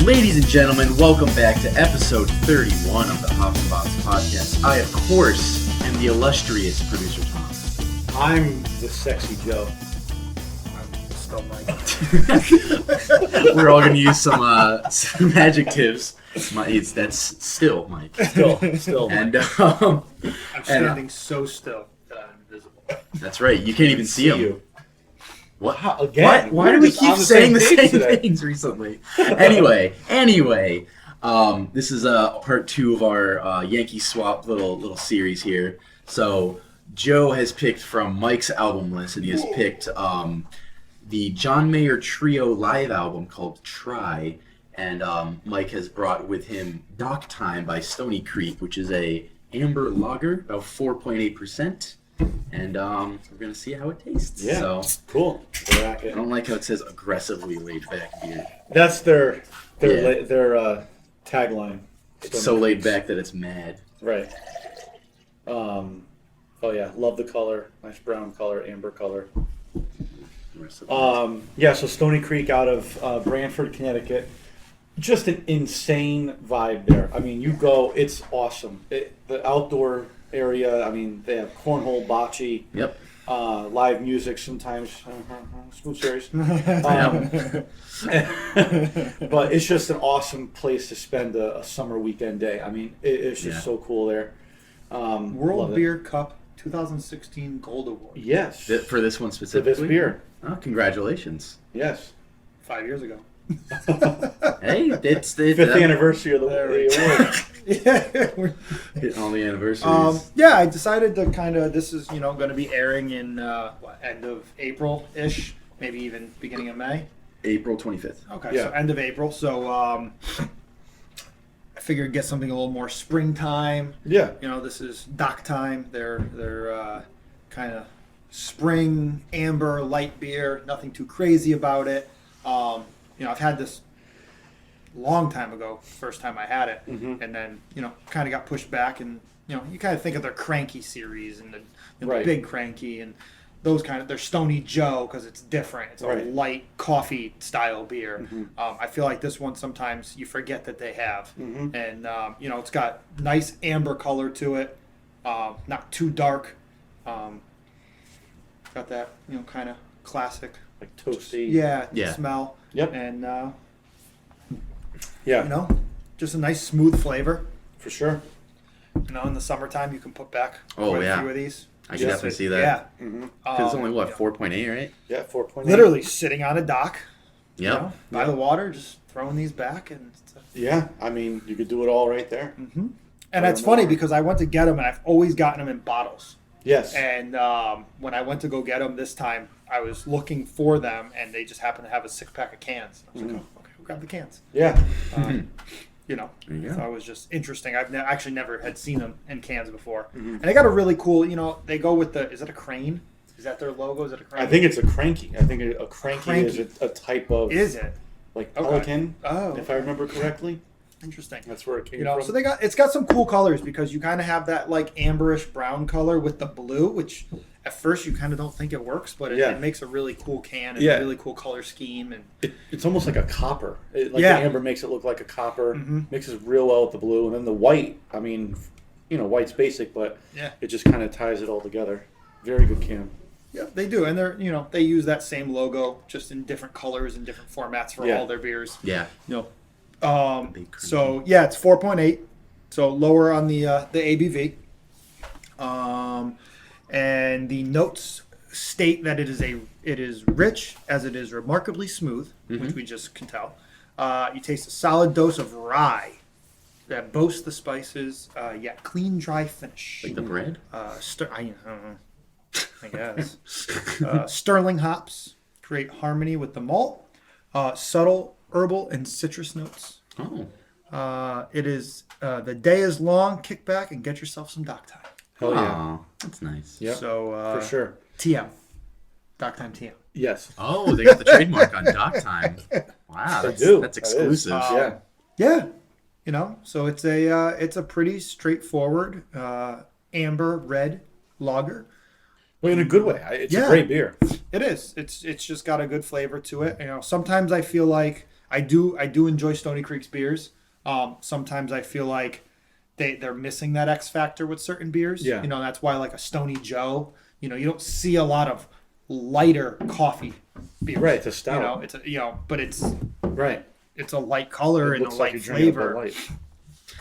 Ladies and gentlemen, welcome back to episode 31 of the Hops and Bops podcast. I, of course, am the illustrious producer Tom. I'm the sexy Joe. I'm still Mike. We're all going to use some adjectives. That's still Mike. Still Mike. And I'm standing so still that I'm invisible. That's right. You can't even see him. What? Again? Why do we keep saying the same today? things recently? Anyway, this is part 2 of our Yankee Swap little series here. So Joe has picked from Mike's album list, and he has picked the John Mayer Trio live album called Try, and Mike has brought with him Dock Time by Stony Creek, which is a amber lager, about 4.8%. And we're gonna see how it tastes. Yeah, so cool. I don't like how it says aggressively laid back beer. That's their tagline. It's so laid back that it's mad. Right. Oh yeah, love the color. Nice brown color, amber color. So Stony Creek out of Branford, Connecticut. Just an insane vibe there. I mean, you go, it's awesome. The outdoor area, I mean, they have cornhole, bocce, Yep. Live music sometimes, smooth series. But it's just an awesome place to spend a summer weekend day. I mean, it's just so cool there. World Beer Cup 2016 Gold Award. Yes. For this one specifically? For this beer. Oh, congratulations. Yes. 5 years ago. Hey, it's the 5th anniversary of the award. Yeah. Hitting all the anniversaries. Yeah, I decided to this is, going to be airing in end of April-ish, maybe even beginning of May. April 25th. Okay, Yeah. so end of April. So I figured get something a little more springtime. Yeah. This is Dock Time. They're kind of spring amber light beer. Nothing too crazy about it. I've had this long time ago, first time I had it, and then kind of got pushed back, and you kind of think of their Cranky series and the Big Cranky and those they're Stony Joe because it's different. It's a light coffee style beer. I feel like this one sometimes you forget that they have, and it's got nice amber color to it, not too dark. Got that kind of classic Like toasty. yeah smell. Yep. And Yeah. Just a nice smooth flavor. For sure. In the summertime you can put back Oh, quite yeah. a few of these. I can definitely see that. Yeah. Because it's only, 4.8, right? Yeah, 4.8. Literally sitting on a dock. Yep. By the water, just throwing these back and. Yeah, I mean, you could do it all right there. Mm-hmm. And it's funny because I went to get them and I've always gotten them in bottles. Yes. And when I went to go get them this time, I was looking for them and they just happened to have a 6-pack of cans. I was like, oh, okay, we'll grab the cans. Yeah. So it was just interesting. I've actually never had seen them in cans before. Mm-hmm. And they got a really cool, they go with is it a crane? Is that their logo? Is it a crane? I think it's a cranky. I think a cranky is a type of... Is it? Like Okay. pelican, Oh. if I remember correctly. Interesting. That's where it came from. So it's got some cool colors because you kind of have that like amberish brown color with the blue, which at first you kind of don't think it works, but it makes a really cool can and a really cool color scheme. And it's almost like a copper. The amber makes it look like a copper, mixes real well with the blue, and then the white, I mean, white's basic, but it just kind of ties it all together. Very good can. Yeah, they do, and they're they use that same logo just in different colors and different formats for all their beers. Yeah. So yeah, it's 4.8, so lower on the ABV. And the notes state that it is rich as it is remarkably smooth, which we just can tell. You taste a solid dose of rye that boasts the spices, yet clean, dry finish. Like the bread? I don't know. I guess. Sterling hops create harmony with the malt. Subtle herbal and citrus notes. Oh. It is the day is long. Kick back and get yourself some Dock Time. Hell yeah. Aw, that's nice. Yeah. So for sure. TM. Dock Time TM. Yes. Oh, they got the trademark on Dock Time. Wow, that's exclusive. Yeah. So it's a pretty straightforward amber red lager. Well, in a good way. It's a great beer. It is. It's just got a good flavor to it. Sometimes I feel like I do enjoy Stony Creek's beers. Sometimes I feel like they're missing that X factor with certain beers. Yeah. That's why like a Stony Joe, you don't see a lot of lighter coffee beers. Right, it's a stout. It's but it's Right. it's a light color It and a looks like light you're drinking flavor. Bud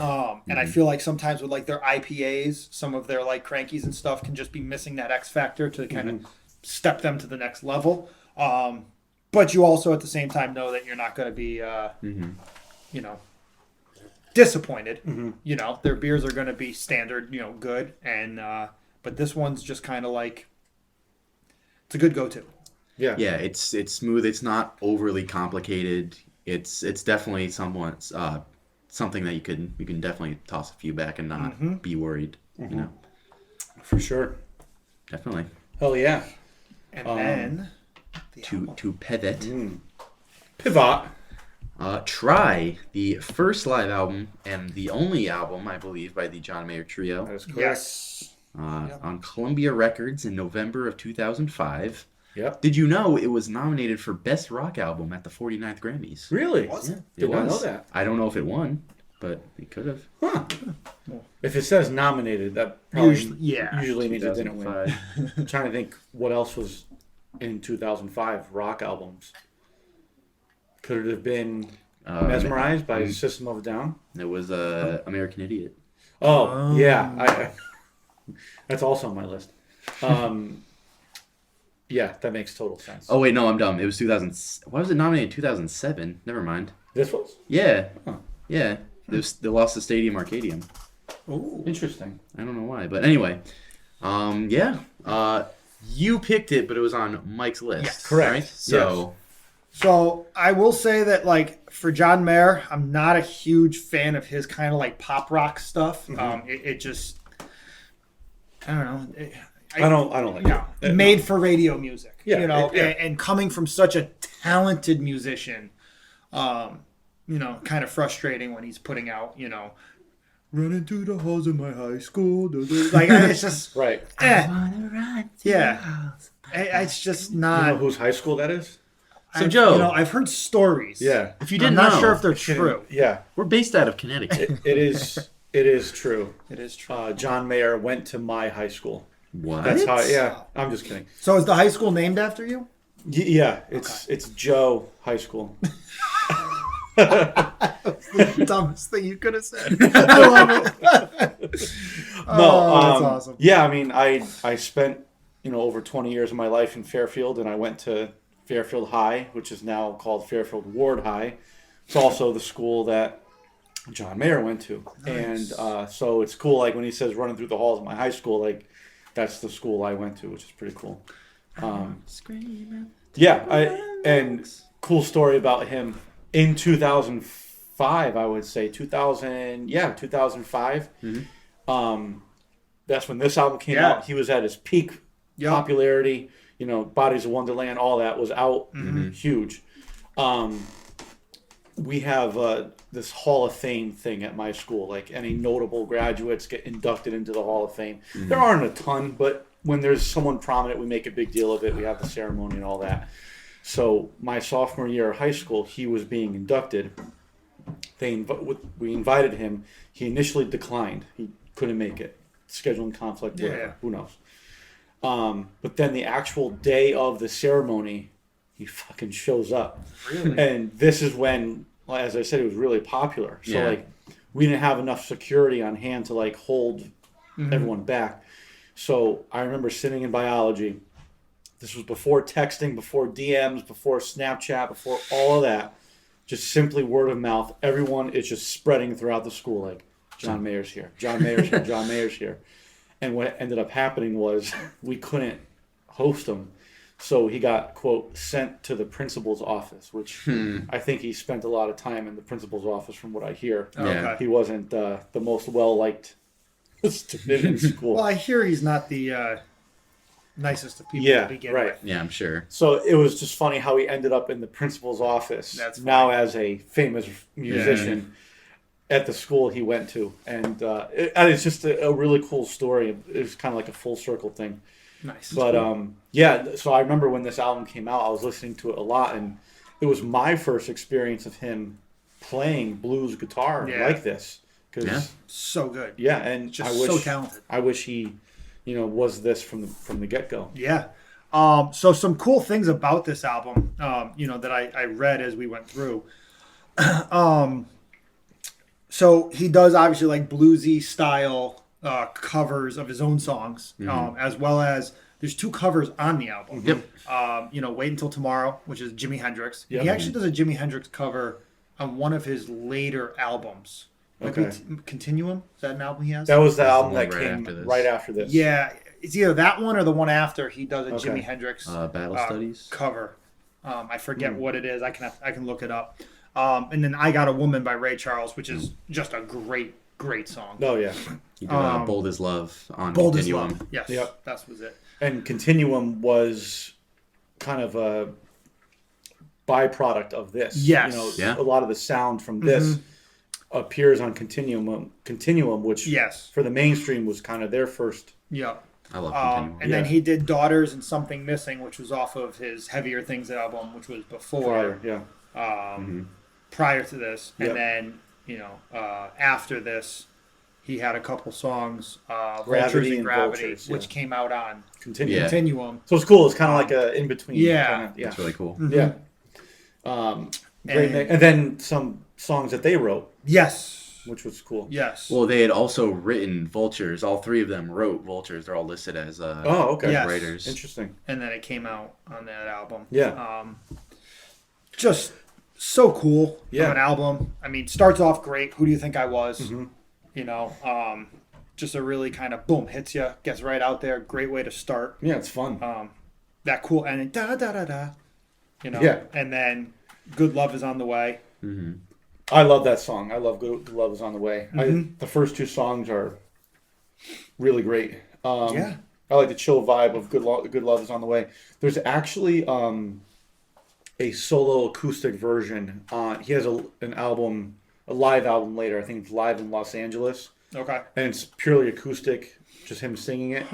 Light. And I feel like sometimes with like their IPAs, some of their like crankies and stuff can just be missing that X factor to kind of step them to the next level. But you also at the same time know that you're not going to be, disappointed. Their beers are going to be standard, good. And but this one's just kind of like it's a good go-to. Yeah. Yeah, it's smooth. It's not overly complicated. It's definitely somewhat something that you can definitely toss a few back and not be worried. For sure. Definitely. Hell yeah. And then To pivot, Pivot. try the first live album and the only album, I believe, by the John Mayer Trio That is correct. yes. on Columbia Records in November of 2005. Yep. Did you know it was nominated for Best Rock Album at the 49th Grammys? Really? Was it? Did not know was. that. I don't know if it won, but it could have. Huh. If it says nominated, that probably usually means it didn't win. 2005. I'm trying to think what else was in 2005 rock albums. Could it have been Mesmerized by System of a Down? It was American Idiot. Oh, yeah. I that's also on my list. Yeah, that makes total sense. Oh wait, no, I'm dumb. It was 2000. Why was it nominated in 2007? Never mind. This was? Yeah, Huh. yeah. They lost the Stadium Arcadium. Oh, interesting. I don't know why, but anyway, yeah. You picked it, but it was on Mike's list. Yes, correct. Right? So So I will say that, like, for John Mayer, I'm not a huge fan of his kind of like pop rock stuff. It just, I don't know. I don't like it. Made for radio music. Yeah, and coming from such a talented musician, kind of frustrating when he's putting out, running through the halls of my high school. Like, it's just, Right. yeah. It's just You not. know whose high school that is? So Joe, I've heard stories. Yeah. if you I'm didn't not know, sure if they're true. Yeah. we're based out of Connecticut. It is. It is true. It is true. John Mayer went to my high school. What? That's how. Yeah. I'm just kidding. So is the high school named after you? Yeah. It's Joe High School. The dumbest thing you could have said. I love it. No. That's awesome. Yeah. I mean, I spent over 20 years of my life in Fairfield, and I went to Fairfield High, which is now called Fairfield Ward High. It's also the school that John Mayer went to. Nice. And so it's cool, like when he says running through the halls of my high school, like that's the school I went to, which is pretty cool. And cool story about him in 2005, I would say 2005. That's when this album came out. He was at his peak popularity. Bodies of Wonderland, all that was out, huge. We have this Hall of Fame thing at my school. Like any notable graduates get inducted into the Hall of Fame. There aren't a ton, but when there's someone prominent, we make a big deal of it. We have the ceremony and all that. So my sophomore year of high school, he was being inducted. We invited him. He initially declined. He couldn't make it. Scheduling conflict, whatever. Who knows? But then the actual day of the ceremony, he fucking shows up. Really? And this is when, as I said, it was really popular. So we didn't have enough security on hand to hold everyone back. So I remember sitting in biology. This was before texting, before DMs, before Snapchat, before all of that. Just simply word of mouth. Everyone is just spreading throughout the school like, John Mayer's here. John Mayer's here. John Mayer's here. And what ended up happening was we couldn't host him. So he got, quote, sent to the principal's office, which I think he spent a lot of time in the principal's office from what I hear. Okay. He wasn't the most well-liked student in school. Well, I hear he's not the nicest of people to begin with. Yeah, I'm sure. So it was just funny how he ended up in the principal's office. That's now as a famous musician at the school he went to. And it's just a really cool story. It was kind of like a full circle thing. Nice. But so I remember when this album came out, I was listening to it a lot, and it was my first experience of him playing blues guitar like this. Cause, so good. Yeah, and Just so talented. I wish he, was this from the get go. Yeah. So some cool things about this album, that I read as we went through. So he does obviously like bluesy style covers of his own songs, as well as there's 2 covers on the album. Yep. Wait Until Tomorrow, which is Jimi Hendrix. Yep. He actually does a Jimi Hendrix cover on one of his later albums. Okay. Continuum? Is that an album he has? That was the album one that right came after this. right after this. Yeah, it's either that one or the one after. He does a Jimi Hendrix Battle Studies cover. I forget what it is. I can look it up. And then I Got a Woman by Ray Charles, which is just a great song. Oh yeah. He did Bold as Love on Bold as Continuum. Love. Yes. Yep. That was it. And Continuum was kind of a byproduct of this. Yes. Yeah. A lot of the sound from this appears on Continuum, which for the mainstream was kind of their first. Yeah. I love Continuum. And then he did Daughters and Something Missing, which was off of his Heavier Things album, which was before. Prior to this. And then, after this, he had a couple songs, Vultures and Gravity, Vultures, which came out on Continuum. Yeah. Continuum. So it's cool. It's kind of like a in between. Yeah. It's really cool. Yeah. And then some songs that they wrote, Yes. which was cool. Yes. Well, they had also written Vultures. All 3 of them wrote Vultures. They're all listed as Yes. writers. Interesting. And then it came out on that album. Yeah. Just so cool of Yeah. an album. I mean, starts off great. Who Do You Think I Was? Just a really kind of boom, hits you, gets right out there. Great way to start. Yeah, it's fun. That cool ending, da da da da. Yeah. And then Good Love Is on the Way. I love that song. I love Good Love Is on the Way. The first 2 songs are really great. I like the chill vibe of Good Love Is on the Way. There's actually a solo acoustic version. He has an album, a live album later. I think it's live in Los Angeles. Okay. And it's purely acoustic, just him singing it.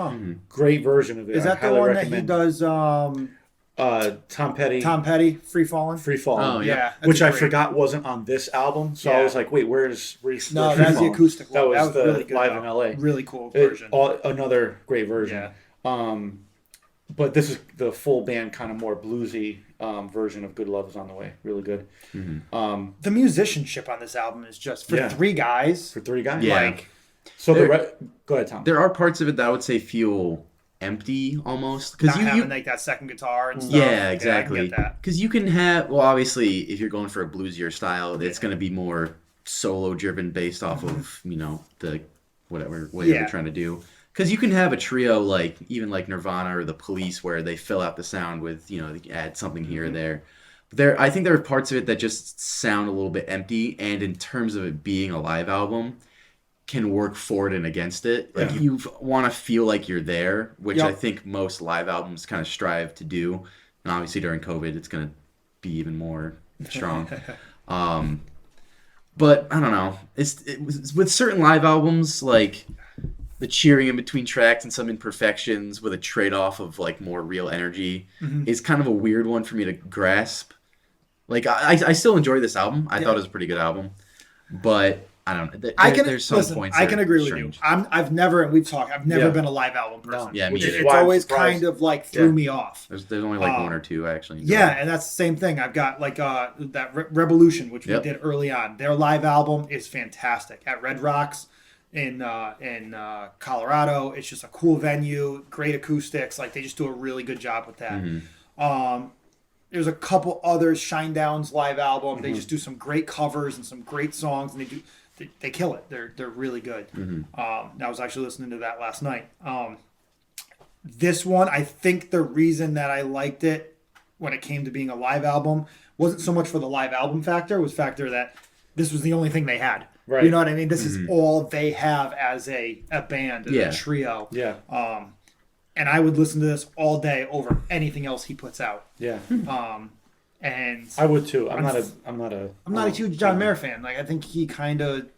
Great version of it. Is that the one that he does? Tom Petty. Tom Petty, Free Fallin'. Free Fallin'. Oh, yeah. Which I forgot wasn't on this album. So I was like, wait, where's No, Free that's the Fallin'? acoustic one. That was the really good, live in LA. Really cool version. Another great version. Yeah. But this is the full band, kind of more bluesy version of Good Love Is on the Way. Really good. The musicianship on this album is just for 3 guys. For 3 guys? Yeah. So go ahead, Tom. There are parts of it that I would say feel empty almost. Not having like that second guitar and stuff. Yeah, exactly. Yeah, I get that. Because you can have, well, obviously, if you're going for a bluesier style, it's going to be more solo driven based off of, the whatever way they're trying to do. Because you can have a trio like Nirvana or The Police where they fill out the sound with, they add something here or there. I think there are parts of it that just sound a little bit empty, and in terms of it being a live album, can work for it and against it. Like you want to feel like you're there, which I think most live albums kind of strive to do. And obviously during COVID, it's going to be even more strong. But I don't know. It was with certain live albums, like the cheering in between tracks and some imperfections with a trade-off of like more real energy is kind of a weird one for me to grasp. Like I still enjoy this album. I thought it was a pretty good album, but I don't know. There's some points. I can agree strange. with you. I've never been a live album person. No. Yeah, me It's either. always kind of like threw me off. There's only like 1 or 2 actually. Yeah, and that's the same thing. I've got like that Revolution, which we did early on. Their live album is fantastic at Red Rocks in Colorado. It's just a cool venue, great acoustics. Like they just do a really good job with that. There's a couple others, Shinedown's live album. They just do some great covers and some great songs, and they kill it. They're really good. I was actually listening to that last night. This one, I think the reason that I liked it when it came to being a live album wasn't so much for the live album factor, was factor that this was the only thing they had. Right. You know what I mean? This is all they have as a band, as a trio. Yeah. And I would listen to this all day over anything else he puts out. Yeah. And I would too. I'm not a huge John Mayer fan. Like I think he kind of,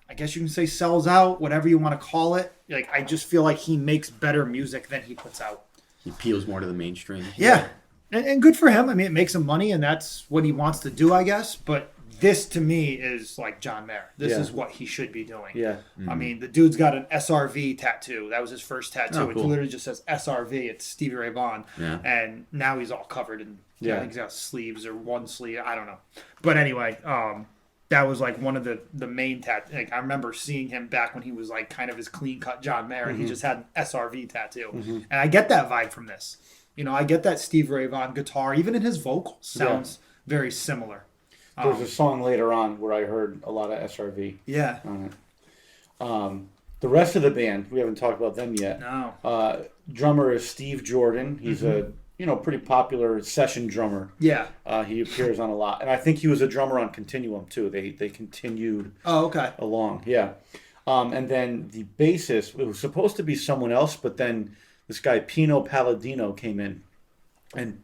I guess you can say, sells out, whatever you want to call it. Like I just feel like he makes better music than he puts out. He appeals more to the mainstream. Yeah. And good for him. I mean, it makes him money, and that's what he wants to do, I guess. But this, to me, is like John Mayer. This is what he should be doing. Yeah. I mean, the dude's got an SRV tattoo. That was his first tattoo. Oh, cool. It literally just says SRV. It's Stevie Ray Vaughan. Yeah. And now he's all covered in, Yeah. I think he's got sleeves or one sleeve. I don't know. But anyway, that was like one of the main tattoos. Like, I remember seeing him back when he was like kind of his clean cut John Mayer. And he just had an SRV tattoo. And I get that vibe from this. You know, I get that Steve Ray Vaughan guitar, even in his vocals, sounds very similar. There's a song later on where I heard a lot of SRV Yeah. on it. The rest of the band, we haven't talked about them yet. No. Drummer is Steve Jordan. He's a pretty popular session drummer. Yeah. He appears on a lot, and I think he was a drummer on Continuum too. They continued Oh, okay. along, yeah. And then the bassist, it was supposed to be someone else, but then this guy Pino Palladino came in, and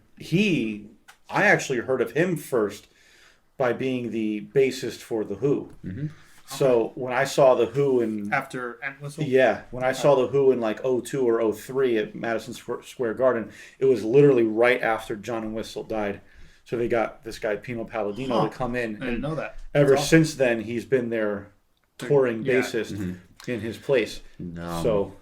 I actually heard of him first by being the bassist for The Who. Mm-hmm. So when I saw The Who in... After Entwistle? Yeah, when I saw The Who in like 02 or 03 at Madison Square Garden, it was literally right after John and Whistle died. So they got this guy Pino Palladino to come in. I didn't know that. Ever since then, he's been their touring Yeah. bassist in his place. No. So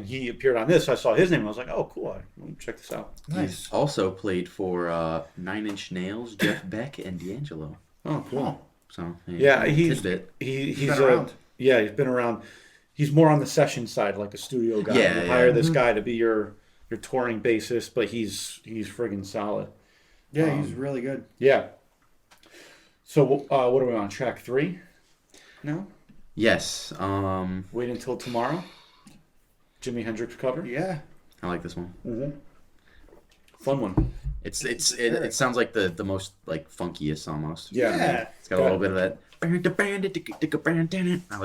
he appeared on this. I saw his name. I was like, oh, cool. Let me check this out. Nice. He's also played for Nine Inch Nails, Jeff Beck, and D'Angelo. Oh, cool. So Yeah, he's tidbit. he's been around. Yeah, he's been around. He's more on the session side, like a studio guy. Yeah, You yeah. hire this guy to be your touring bassist, but he's friggin' solid. Yeah, he's really good. Yeah. So what are we on, track 3 now? Yes. Wait Until Tomorrow. Jimi Hendrix cover. Yeah. I like this one. Fun one. It sounds like the most like funkiest almost. Yeah. It's got a little bit of that. I like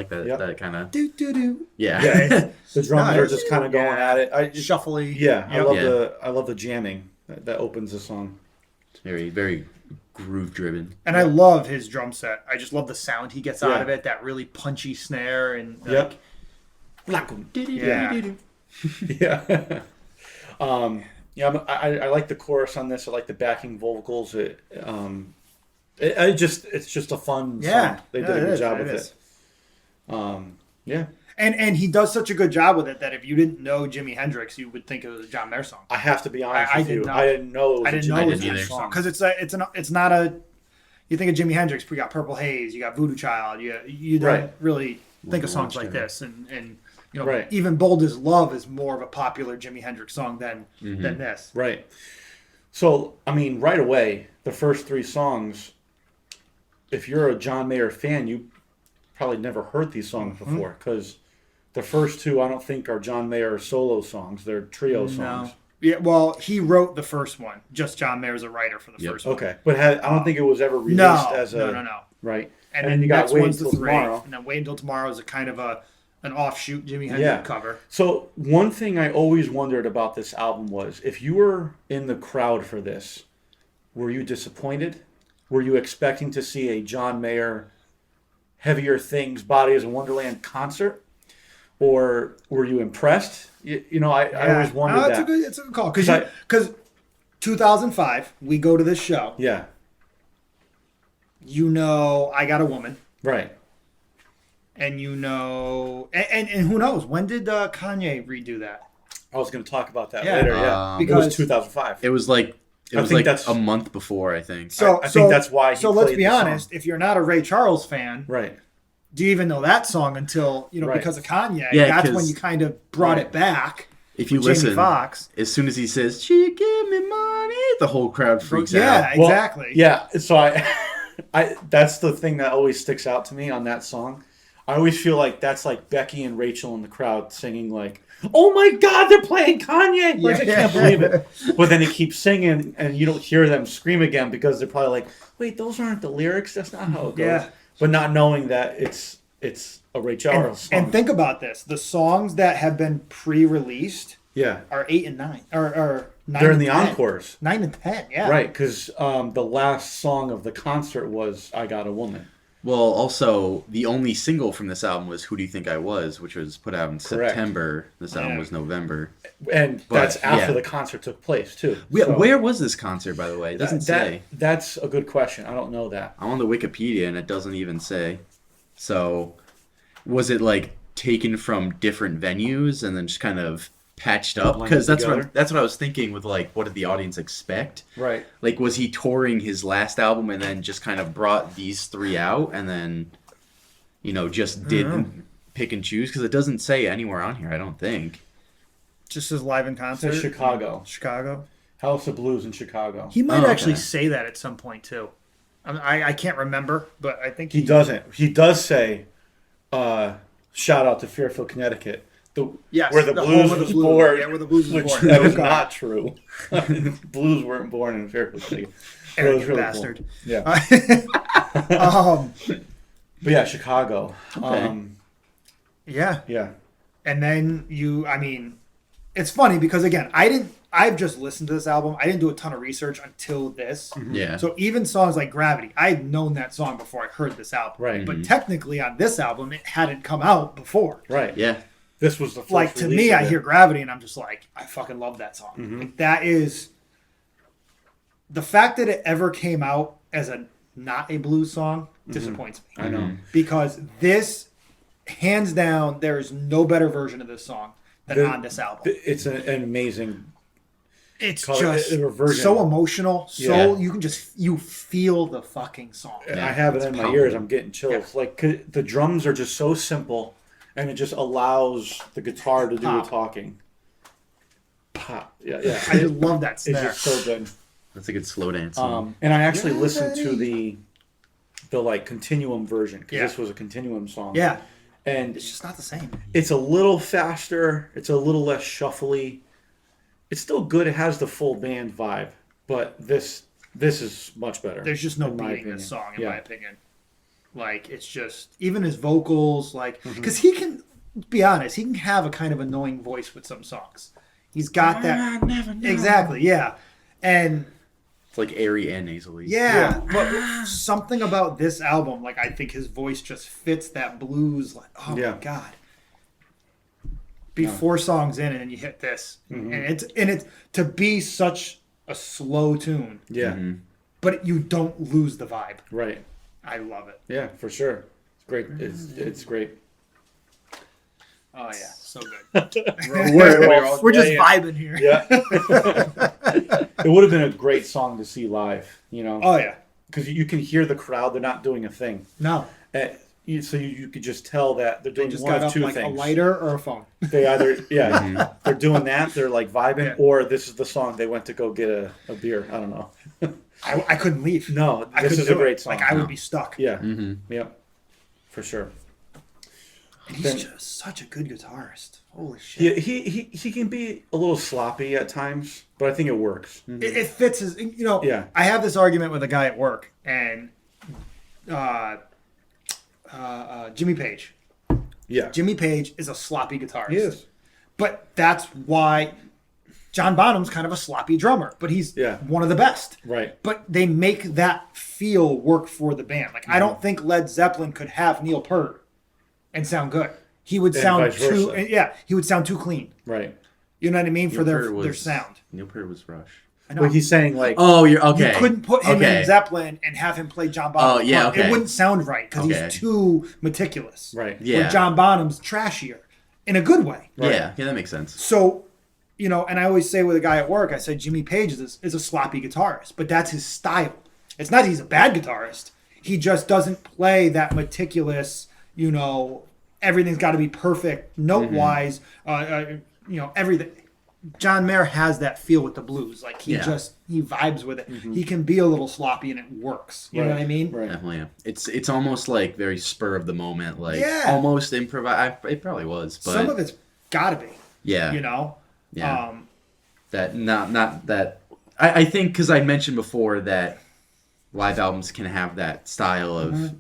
that Yep. that kind of Do. yeah. Yeah, the drums are Nice. just kind of going at it. Shuffly. Yeah, Yep. I love the jamming that opens the song. Very very groove driven. And I love his drum set. I just love the sound he gets out Yeah. of it. That really punchy snare and Yep. Yeah. Yeah. I like the chorus on this. I like the backing vocals. It's just a fun Yeah. song. They Yeah, did a it good is. job It with is. it. Yeah. And he does such a good job with it that if you didn't know Jimi Hendrix, you would think it was a John Mayer song. I have to be honest I with did you. not. I didn't know it was I didn't a know Jimi it was didn't a Hendrix either. song because it's not a. You think of Jimi Hendrix, you got Purple Haze, you got Voodoo Child, you don't Right. really think of Wouldn't songs watch like that. this, and you know Right. even Bold as Love is more of a popular Jimi Hendrix song than this. Right. So, I mean, right away, the first 3 songs, if you're a John Mayer fan, you probably never heard these songs before, because the first 2, I don't think, are John Mayer solo songs. They're trio songs. No. Yeah, well, he wrote the first one. Just John Mayer's a writer for the Yep. first one. Okay. But I don't think it was ever released No, as a... no. Right. And, then then you got next Wait one's the Until 3, Tomorrow. and then Wait Until Tomorrow is a kind of an offshoot Jimi Hendrix Yeah. cover. So one thing I always wondered about this album was, if you were in the crowd for this, were you disappointed? Were you expecting to see a John Mayer Heavier Things, Body is a Wonderland concert? Or were you impressed? I always wondered No, that. it's a good call. Because 2005, we go to this show. Yeah, I Got a Woman. right. And and who knows? When did Kanye redo that? I was going to talk about that Yeah. later, yeah. It Because- was 2005. It was like I think that's- a month before, I think. I think that's why he So let's played be the song. honest. If you're not a Ray Charles fan, Right. do you even know that song until, Right. because of Kanye? Yeah, That's 'cause- when you kind of brought it back. If you with Jamie listen, Foxx. as soon as he says, "She give me money," the whole crowd freaks Yeah, out. Well, exactly. Yeah, so I that's the thing that always sticks out to me on that song. I always feel like that's like Becky and Rachel in the crowd singing like, "Oh my God, they're playing Kanye!" Like, I can't believe it. But then they keep singing, and you don't hear them scream again because they're probably like, "Wait, those aren't the lyrics. That's not how it goes." Yeah. But not knowing that it's a Ray Charles song. And think about this: the songs that have been pre-released yeah, are 8 and 9, or 9. they're in and the 10. encores. 9 and 10, yeah. Right, because the last song of the concert was "I Got a Woman." Well, also, the only single from this album was Who Do You Think I Was, which was put out in Correct. September. This album Yeah. was November. And But, that's after yeah. the concert took place, too. Yeah, So where was this concert, by the way? It doesn't say. That's a good question. I don't know that. I'm on the Wikipedia, and it doesn't even say. So, was it, like, taken from different venues and then just kind of patched up? Blended Because together? that's what I was thinking with, like, what did the audience expect? Right. Like, was he touring his last album and then just kind of brought these three out and then, just didn't pick and choose? Because it doesn't say anywhere on here, I don't think. Just as live in It concert. says Chicago. Chicago. House of Blues in Chicago. He might Oh, actually okay. say that at some point too. I can't remember, but I think He doesn't. He does say, shout out to Fairfield, Connecticut. Yes, where the the blues home of the was blues. born. Yeah, where the blues was Which born. that is Okay. not true. Blues weren't born in Fairfield, Connecticut. It was Arrogant really bastard. cool. Yeah. But yeah, Chicago. Okay. Yeah. Yeah. And then it's funny because again, I've just listened to this album. I didn't do a ton of research until this. Yeah. So even songs like Gravity, I had known that song before I heard this album. Right. But technically on this album, it hadn't come out before. Right. Yeah. This was the first Like to release me, of I it. hear Gravity and I'm just like, I fucking love that song. Like, that is the fact that it ever came out as not a blues song disappoints me. I know. Because this, hands down, there is no better version of this song than on this album. It's an amazing. It's color- just a version. so emotional. Yeah. You feel the fucking song. Yeah, I have it it's in my powerful. ears. I'm getting chills. Like the drums are just so simple, and it just allows the guitar to do the Pop. talking. Pop. Yeah. Yeah. I just love that It's snare. just so good. That's a good slow dance song. And I actually listened to the like continuum version because Yeah. this was a continuum song. Yeah, And it's just not the same. it's a little faster. It's a little less shuffly. It's still good. It has the full band vibe, but this is much better. There's just no in my beating opinion. this song, in Yeah. my opinion. Like, it's just, even his vocals, like, Mm-hmm. because he can, be honest, he can have a kind of annoying voice with some songs. He's got that. I never know. Exactly, yeah. And It's like airy and nasally. yeah, but something about this album, like, I think his voice just fits that blues, like, oh Yeah. my God. Be 4 songs in and then you hit this. Mm-hmm. And it's to be such a slow tune, Yeah. but you don't lose the vibe. Right. I love it. Yeah, for sure. It's great. It's great. Oh yeah, so good. We're just vibing here. Yeah. It would have been a great song to see live, Oh yeah. because you can hear the crowd. They're not doing a thing. No, So you could just tell that they're they doing just one got of up two like things. a lighter or a phone. They either, they're doing that. They're like vibing, Yeah. or this is the song they went to go get a beer. I don't know. I couldn't leave. No, I this couldn't is a do great it. song. Like I would be stuck. Yeah. Mm-hmm. Yep. For sure. And he's Then- just such a good guitarist. Holy shit. He can be a little sloppy at times, but I think it works. It fits his. Yeah. I have this argument with a guy at work, and Jimmy Page. Yeah. Jimmy Page is a sloppy guitarist. He is. But that's why John Bonham's kind of a sloppy drummer, but he's Yeah. one of the best. Right. But they make that feel work for the band. Like I don't think Led Zeppelin could have Neil Peart and sound good. He would And sound vice too versa. he would sound too clean. Right. You know what I mean? For Neil their Peart their was- sound. Neil Peart was Rush. I know. But he's saying like, Oh, you're okay. You couldn't put him Okay. in Zeppelin and have him play John Bonham. Oh, yeah, okay. It wouldn't sound right because Okay. he's too meticulous. right. Yeah. Where John Bonham's trashier in a good way. Yeah, that makes sense. So, and I always say with a guy at work, I said Jimmy Page is a sloppy guitarist, but that's his style. It's not that he's a bad guitarist. He just doesn't play that meticulous, everything's got to be perfect note-wise, everything. John Mayer has that feel with the blues. Like, he vibes with it. He can be a little sloppy and it works. You know what I mean? Right. Definitely. Yeah. It's almost like very spur of the moment, like Yeah. almost improvise. It probably was, but Some of it's got to be, yeah, Yeah. that not that. I think because I mentioned before that live albums can have that style of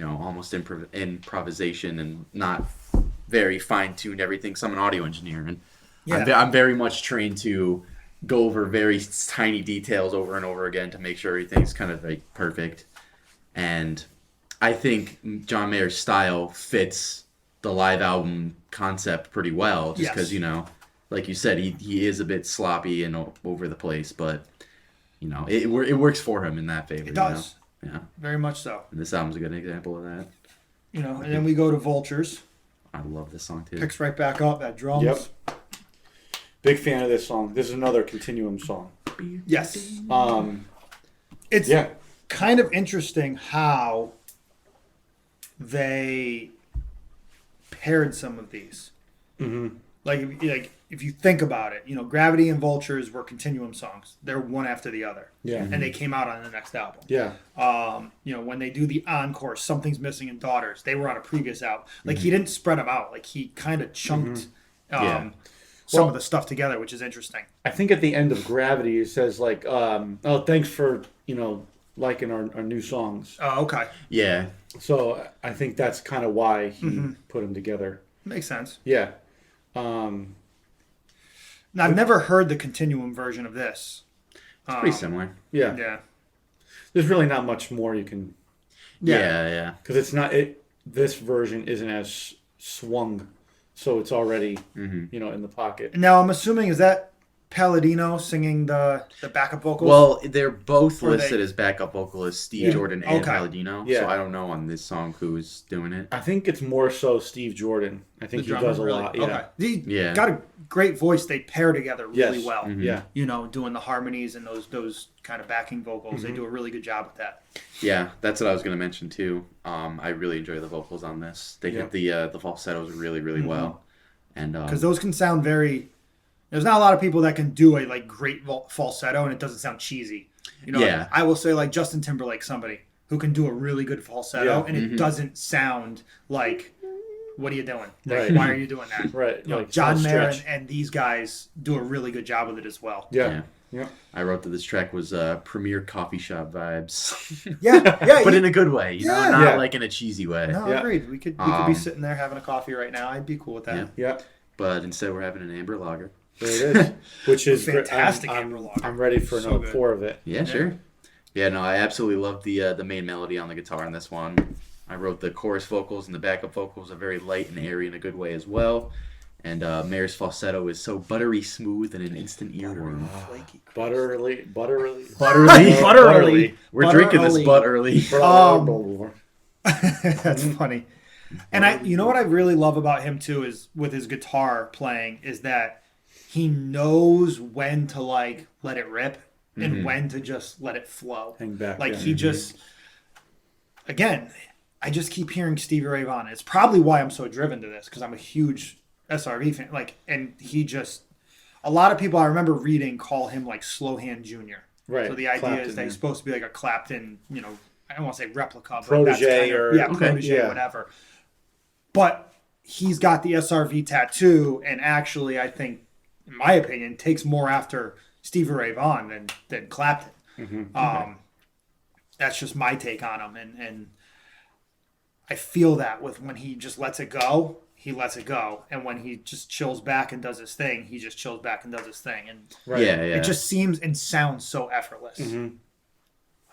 almost improvisation and not very fine-tuned everything. So I'm an audio engineer, and I'm very much trained to go over very tiny details over and over again to make sure everything's kind of like perfect. And I think John Mayer's style fits the live album concept pretty well, just because, like you said, he is a bit sloppy and over the place, but, it works for him in that favor. It does. Yeah. Very much so. And this album's a good example of that. And then we go to Vultures. I love this song, too. Picks right back up at drums. Yep. Big fan of this song. This is another Continuum song. Yes. It's kind of interesting how they paired some of these. Mm-hmm. Like if you think about it, Gravity and Vultures were Continuum songs. They're one after the other. Yeah. And they came out on the next album. Yeah. When they do the encore, Something's Missing in Daughters, they were on a previous album. Like he didn't spread them out. Like he kind of chunked some of the stuff together, which is interesting. I think at the end of Gravity, it says like, thanks for, liking our new songs. Oh, okay. Yeah. So I think that's kind of why he put them together. Makes sense. Yeah. Now, I've never heard the Continuum version of this. It's pretty similar. Yeah. Yeah. There's really not much more you can... Yeah. Because it's not... This version isn't as swung, so it's already, in the pocket. Now, I'm assuming, is that Palladino singing the backup vocals? Well, they're both listed as backup vocalists, Steve Jordan and Okay. Palladino. Yeah. So I don't know on this song who's doing it. I think it's more so Steve Jordan. I think The he drummer, does a really? lot. Yeah. Okay. He Yeah. got a great voice. They pair together really Yes. well. Mhm. Yeah. Doing the harmonies and those kind of backing vocals. They do a really good job with that. Yeah, that's what I was going to mention too. I really enjoy the vocals on this. They hit the falsettos really, really well. And Because those can sound very... There's not a lot of people that can do a great falsetto and it doesn't sound cheesy. Yeah. I will say Justin Timberlake, somebody who can do a really good falsetto Yeah. and it doesn't sound like, what are you doing? Right. Why are you doing that? Right. John Mayer stretch. and these guys do a really good job with it as well. Yeah. I wrote that this track was premier coffee shop vibes. Yeah, but in a good way, not Yeah. like in a cheesy way. No, Yeah. agreed. We could be sitting there having a coffee right now. I'd be cool with that. Yeah. Yeah. But instead, we're having an amber lager. There it is. Which is Fantastic I'm, amber lager. I'm ready for So another good. pour of it. Yeah, sure. Yeah, no, I absolutely love the main melody on the guitar in this one. I wrote the chorus vocals and the backup vocals are very light and airy in a good way as well. And Mayer's falsetto is so buttery smooth and an instant earworm. Butterly. Butterly. Butterly. We're drinking this butt early. That's funny. And you know what I really love about him too is with his guitar playing is that he knows when to let it rip and when to just let it flow. Hang back. He just, again, I just keep hearing Stevie Ray Vaughan. It's probably why I'm so driven to this because I'm a huge SRV fan. And he just, a lot of people I remember reading call him Slow Hand Jr. Right. So the idea Clapton, is that he's supposed to be like a Clapton, I don't want to say replica, but Protege protege, whatever. But he's got the SRV tattoo, and actually, I think, in my opinion, takes more after Stevie Ray Vaughan than Clapton. That's just my take on him, and I feel that with when he just lets it go, he lets it go, and when he just chills back and does his thing, he just chills back and does his thing, and Yeah. it just seems and sounds so effortless.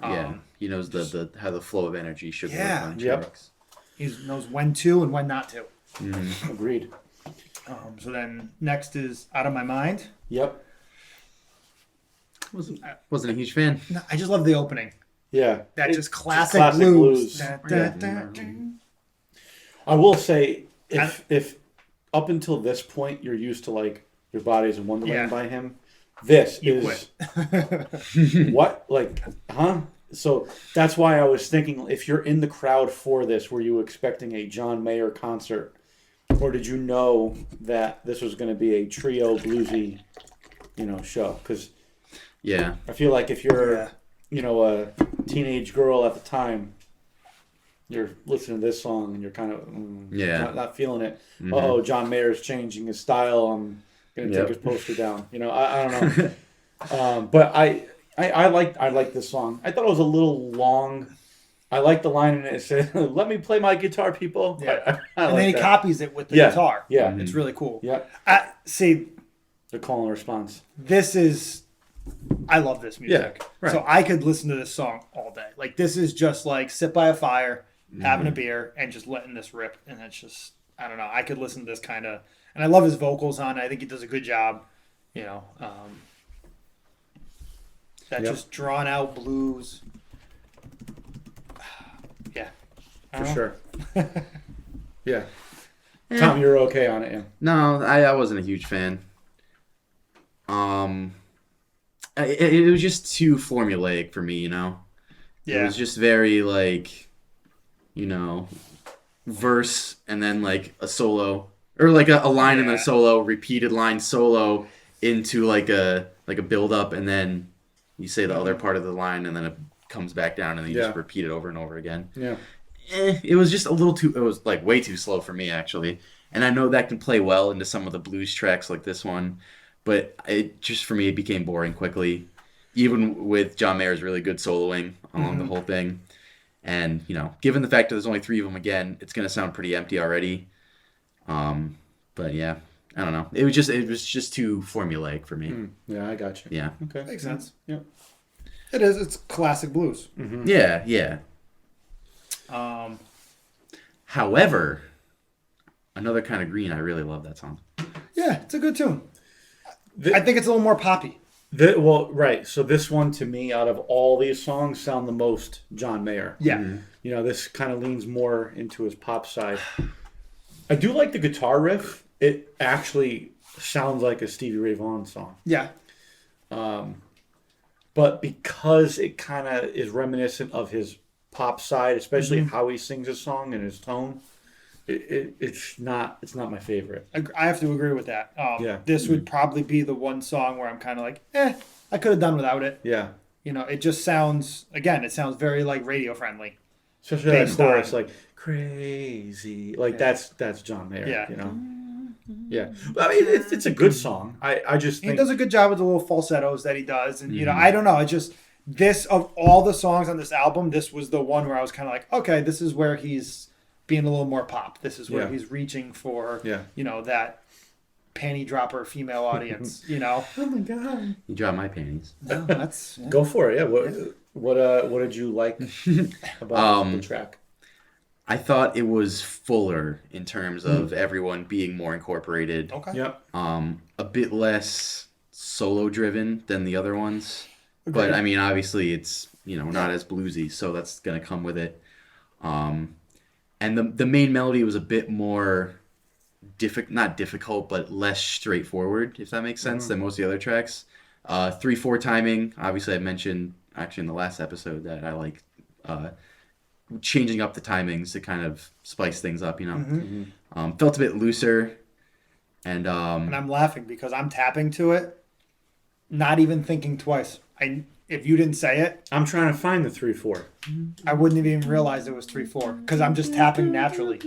Yeah, he knows the how the flow of energy should work on Yep. tracks. He knows when to and when not to. Agreed. So then next is Out of My Mind. Yep. Wasn't a huge fan. No, I just love the opening. Yeah. That just classic, classic blues. blues. I will say, if up until this point you're used to Your Body's in Wonderland by him, this is what So that's why I was thinking, if you're in the crowd for this, were you expecting a John Mayer concert, or did you know that this was going to be a trio bluesy, show? Because I feel like if you're a teenage girl at the time, you're listening to this song and you're kind of not feeling it. Oh, John Mayer's changing his style. I'm gonna take his poster down. I don't know. But I like this song. I thought it was a little long. I like the line in it. It said, "Let me play my guitar, people." Yeah. I And then he that. copies it with the guitar. Yeah. It's really cool. Yeah. See, The call and response. I love this music. Yeah, right. So I could listen to this song all day. This is just sit by a fire, having a beer, and just letting this rip. And it's just, I don't know. I could listen to this kind of, and I love his vocals on it. I think he does a good job. You know, that Yep. just drawn out blues. Yeah, I For don't know. sure. Yeah. Eh. Tom, you're okay on it, yeah. No, I wasn't a huge fan. It was just too formulaic for me, you know? It Yeah, was just very, like, you know, verse and then, like, a solo. Or, like, a line and then a Yeah. solo, repeated line solo into, like a build-up, and then you say the other part of the line, and then it comes back down, and then you Yeah. just repeat it over and over again. Yeah. It was just a little too, it was, like, way too slow for me, actually. And I know that can play well into some of the blues tracks like this one, but it just, for me, it became boring quickly. Even with John Mayer's really good soloing along the whole thing. And, you know, given the fact that there's only 3 of them again, it's going to sound pretty empty already. But yeah, I don't know. It was just too formulaic for me. Yeah, I got you. Yeah. Okay. makes sense. Yeah. It is. It's classic blues. Yeah, yeah. However, Another Kind of Green, I really love that song. Yeah, it's a good tune. The- I think it's a little more poppy. Well, right. So this one, to me, out of all these songs, sound the most John Mayer. Yeah. You know, this kind of leans more into his pop side. I do like the guitar riff. It actually sounds like a Stevie Ray Vaughan song. Yeah. But because it kind of is reminiscent of his pop side, especially how he sings his song and his tone, it's not my favorite. I have to agree with that. Yeah. This would probably be the one song where I'm kind of like, I could have done without it. Yeah. You know, it just sounds, again, it sounds very like radio friendly. Especially that Based chorus, on- like crazy, like that's John Mayer. Yeah. You know. Yeah, I mean it's a good song. I just He think does a good job with the little falsettos that he does. And, you know, I don't know. It just, this, of all the songs on this album, this was the one where I was kind of like, okay, this is where he's being a little more pop. This is where Yeah. he's reaching for, Yeah. you know, that panty dropper female audience, you know? Oh my god! You drop my panties. No, that's... Go for it. Yeah. What did you like about the track? I thought it was fuller in terms of everyone being more incorporated. Okay. Yep. A bit less solo driven than the other ones. But I mean, obviously it's, you know, not as bluesy, so that's going to come with it. And the main melody was a bit more not difficult, but less straightforward, if that makes sense, than most of the other tracks. 3/4 timing, obviously I mentioned actually in the last episode that I like changing up the timings to kind of spice things up, you know. Felt a bit looser. And And I'm laughing because I'm tapping to it, not even thinking twice. If you didn't say it, I'm trying to find the 3/4. I wouldn't have even realized it was 3/4 because I'm just tapping naturally.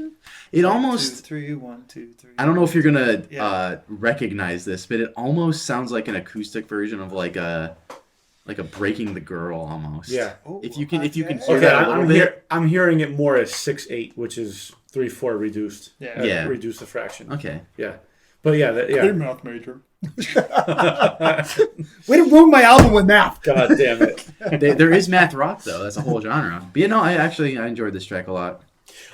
it almost 2, 3, 1, 2, 3. I don't know if you're gonna Yeah. recognize this, but it almost sounds like an acoustic version of like a Breaking the Girl almost. Yeah. If you can hear Okay, that a little bit. I'm hearing it more as 6/8, which is 3/4 reduced. Yeah. Yeah. Reduce the fraction. Okay. Yeah. But yeah, Hey, math major. Way to ruin my album with math. God damn it. There is math rock though. That's a whole genre. But yeah, no, I enjoyed this track a lot.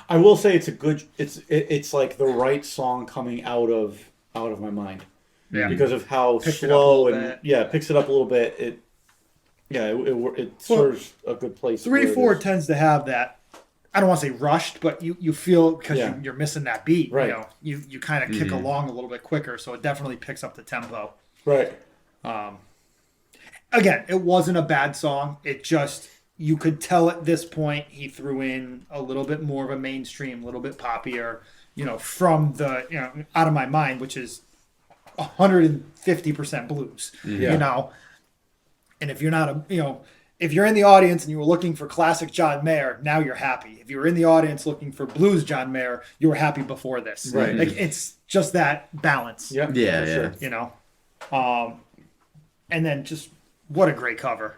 I will say it's a good. It's like the right song coming out of my mind. Yeah. Because of how Picked it up a slow little and bit. picks it up a little bit. It serves a good place. 3/4 tends to have that. I don't want to say rushed, but you feel because Yeah. you're missing that beat. Right. You know, you kind of kick along a little bit quicker, so it definitely picks up the tempo. Right. Again, it wasn't a bad song. It just, you could tell at this point he threw in a little bit more of a mainstream, a little bit poppier, you know, from the, you know, Out of My Mind, which is 150% blues, Yeah. you know. And if you're not if you're in the audience and you were looking for classic John Mayer, now you're happy. If you were in the audience looking for blues John Mayer, you were happy before this. Right. Like, it's just that balance. Yeah. Yeah, for yeah. sure. You know. And then just what a great cover.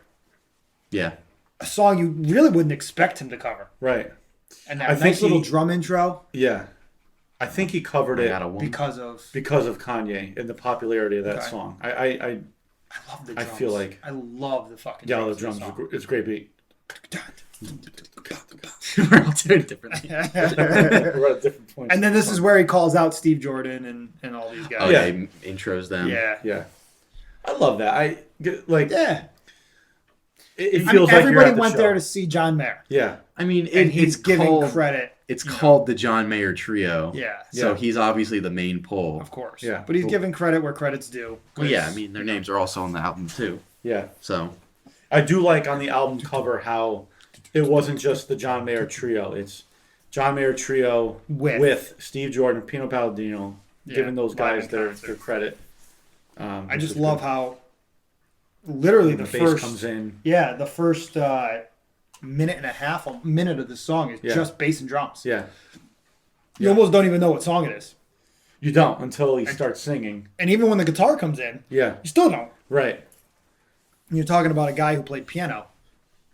Yeah. A song you really wouldn't expect him to cover. Right. And I that think nice little he- drum intro Yeah. I think he covered I it got a woman. because of Kanye and the popularity of that Okay. song. I love the I drums. feel like- I love the fucking Yeah, the of this drums. song. It's a great beat. We're all doing differently. We're at different points. And then this is where he calls out Steve Jordan and all these guys. Oh, Yeah. yeah. Intros them. Yeah. Yeah. I love that. Yeah. It I feels mean, like everybody you're at the went show. there to see John Mayer. Yeah. I mean, And he's it's giving called, credit. It's you know. called the John Mayer Trio. Yeah. So Yeah. he's obviously the main pull. Of course. Yeah. But he's giving credit where credit's due. Well, yeah, I mean, their names are also on the album, too. Yeah. So, I do like on the album cover how it wasn't just the John Mayer Trio. It's John Mayer Trio with Steve Jordan, Pino Palladino, giving those guys their credit. I just love how literally the bass first comes in. Yeah, the first minute and a half, a minute of the song is just bass and drums. Yeah. You almost don't even know what song it is. You don't until he starts singing. And even when the guitar comes in, Yeah. you still don't. Right. And you're talking about a guy who played piano,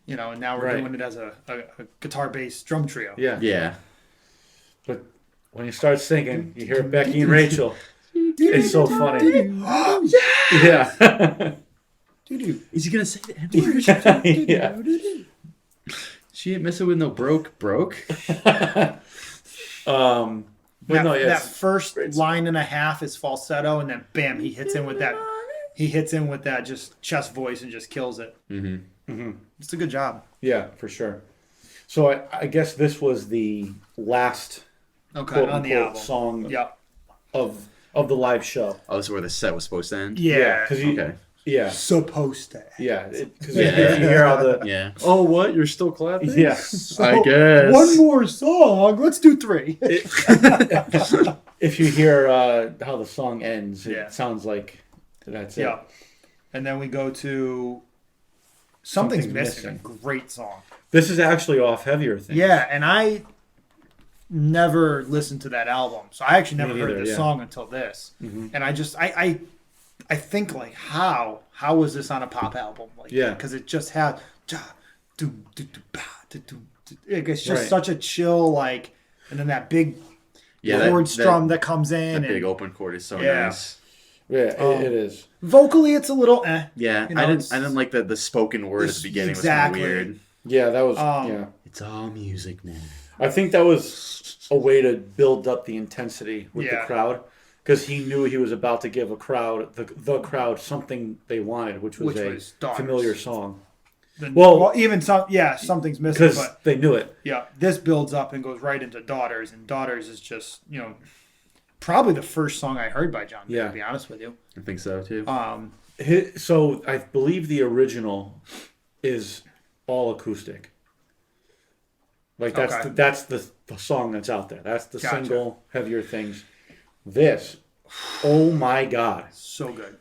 and now we're Right. doing it as a guitar bass drum trio. Yeah. yeah. But when you start singing, you hear Becky and Rachel. It's so funny. Yeah. Is he going to say that? Yeah. She ain't messing with no broke. But no, That yes. first line and a half is falsetto, and then bam, he hits in with that. He hits in with that just chest voice and just kills it. It's a good job. Yeah, for sure. So I guess this was the last Okay, on the quote-unquote album. song Yeah. of the live show. Oh, this is where the set was supposed to end? Yeah. Because Okay. yeah, Supposed to. yeah. Because if you hear all the Yeah. oh what you're still clapping I guess. One more song. Let's do 3. if you hear how the song ends, it Yeah. sounds like that's it. Yeah. And then we go to Something's Missing. Missing. A great song. This is actually off Heavier Things. Yeah, and I never listened to that album, so I actually never Me heard neither, this yeah. song until this. And I just I think like how was this on a pop album? Like, Yeah. because it just had it's just Right. such a chill like, and then that big Yeah, chord strum that comes that in. big And open chord is so Yeah. nice. Yeah, it is. vocally, it's a little Yeah, You know, I it's- didn't like the spoken word at the beginning. Exactly. Was kind of weird. Yeah, that was Um, It's all music now. I think that was a way to build up the intensity with the Yeah. crowd because he knew he was about to give a crowd, the crowd, something they wanted, which was Daughters. familiar song. Well, even something's missing, Because but they knew it. yeah, this builds up and goes right into Daughters, and Daughters is just probably the first song I heard by John Mayer, Yeah. to be honest with you. I think so too. So I believe the original is all acoustic. Like that's Okay. the song that's out there. That's the Gotcha. single Heavier Things. This, oh my God, So good.